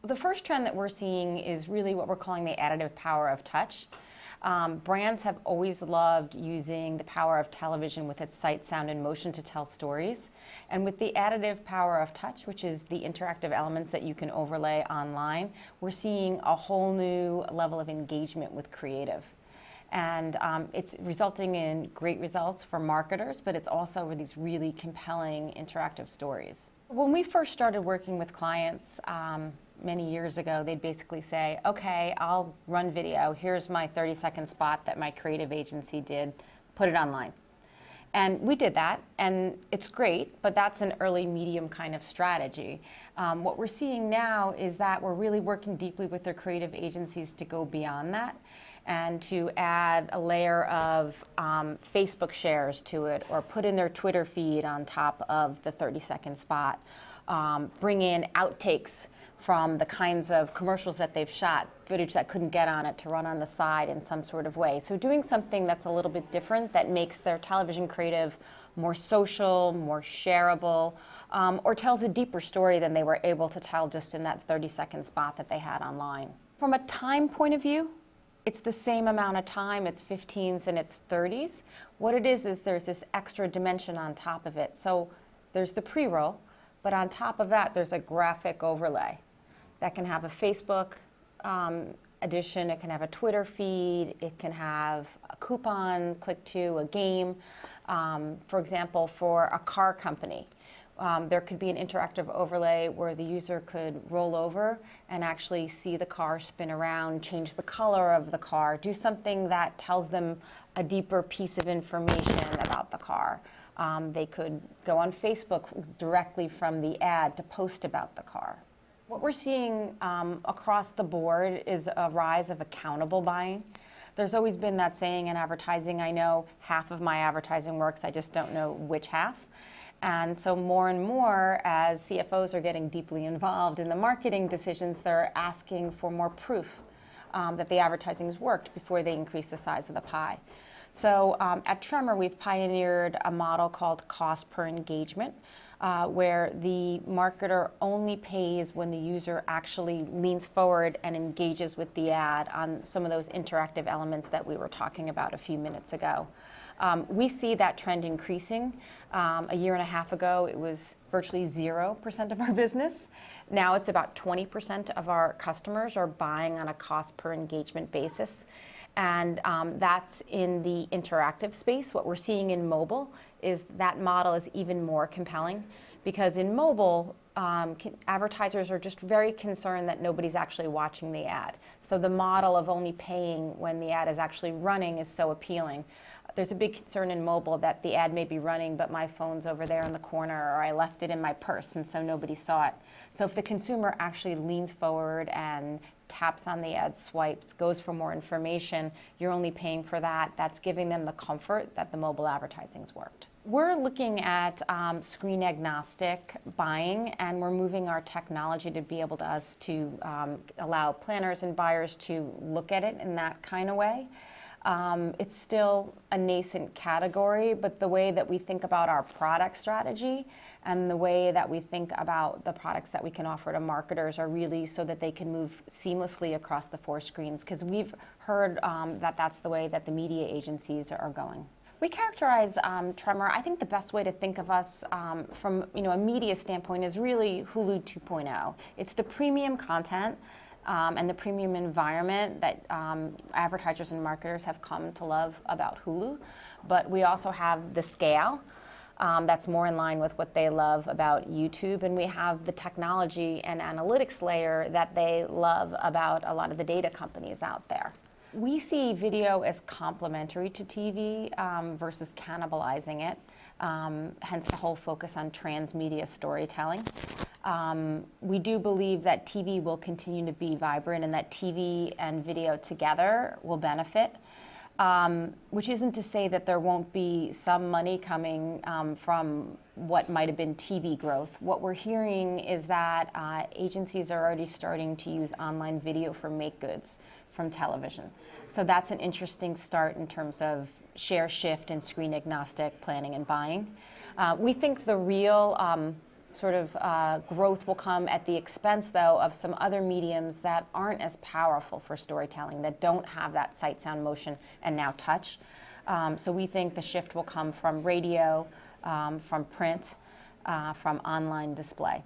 The first trend that we're seeing is really what we're calling the additive power of touch. Brands have always loved using the power of television with its sight, sound, and motion to tell stories. And with the additive power of touch, which is the interactive elements that you can overlay online, we're seeing a whole new level of engagement with creative. And it's resulting in great results for marketers, but it's also with these really compelling interactive stories. When we first started working with clients many years ago, they'd basically say, okay, I'll run video. Here's my 30-second spot that my creative agency did. Put it online. And we did that, and it's great, but that's an early medium kind of strategy. What we're seeing now is that we're really working deeply with their creative agencies to go beyond that and to add a layer of Facebook shares to it, or put in their Twitter feed on top of the 30-second spot. Bring in outtakes from the kinds of commercials that they've shot, footage that couldn't get on it, to run on the side in some sort of way. So doing something that's a little bit different, that makes their television creative more social, more shareable, or tells a deeper story than they were able to tell just in that 30-second spot that they had online. From a time point of view, it's the same amount of time. It's 15s and it's 30s. What it is there's this extra dimension on top of it. So there's the pre-roll, but on top of that, there's a graphic overlay that can have a Facebook edition, it can have a Twitter feed, it can have a coupon, click to, a game. For example, for a car company, there could be an interactive overlay where the user could roll over and actually see the car spin around, change the color of the car, do something that tells them a deeper piece of information about the car. They could go on Facebook directly from the ad to post about the car. What we're seeing across the board is a rise of accountable buying. There's always been that saying in advertising, I know half of my advertising works, I just don't know which half. And so more and more, as CFOs are getting deeply involved in the marketing decisions, they're asking for more proof that the advertising's worked before they increase the size of the pie. So at Tremor, we've pioneered a model called cost per engagement, where the marketer only pays when the user actually leans forward and engages with the ad on some of those interactive elements that we were talking about a few minutes ago. We see that trend increasing. A year and a half ago, it was virtually 0% of our business. Now it's about 20% of our customers are buying on a cost per engagement basis. And that's in the interactive space. What we're seeing in mobile is that model is even more compelling, because in mobile, advertisers are just very concerned that nobody's actually watching the ad. So the model of only paying when the ad is actually running is so appealing. There's a big concern in mobile that the ad may be running, but my phone's over there in the corner, or I left it in my purse and so nobody saw it. So if the consumer actually leans forward and taps on the ad, swipes, goes for more information, you're only paying for that. That's giving them the comfort that the mobile advertising's worked. We're looking at screen agnostic buying, and we're moving our technology to be able to allow planners and buyers to look at it in that kind of way. It's still a nascent category, but the way that we think about our product strategy and the way that we think about the products that we can offer to marketers are really so that they can move seamlessly across the 4 screens, because we've heard that that's the way that the media agencies are going. We characterize Tremor, I think the best way to think of us from a media standpoint is really Hulu 2.0. It's the premium content and the premium environment that advertisers and marketers have come to love about Hulu. But we also have the scale that's more in line with what they love about YouTube. And we have the technology and analytics layer that they love about a lot of the data companies out there. We see video as complementary to TV versus cannibalizing it, hence the whole focus on transmedia storytelling. We do believe that TV will continue to be vibrant and that TV and video together will benefit, which isn't to say that there won't be some money coming from what might have been TV growth. What we're hearing is that agencies are already starting to use online video for make goods from television. So that's an interesting start in terms of share shift and screen agnostic planning and buying. We think the real sort of growth will come at the expense, though, of some other mediums that aren't as powerful for storytelling, that don't have that sight, sound, motion, and now touch. So we think the shift will come from radio, from print, from online display.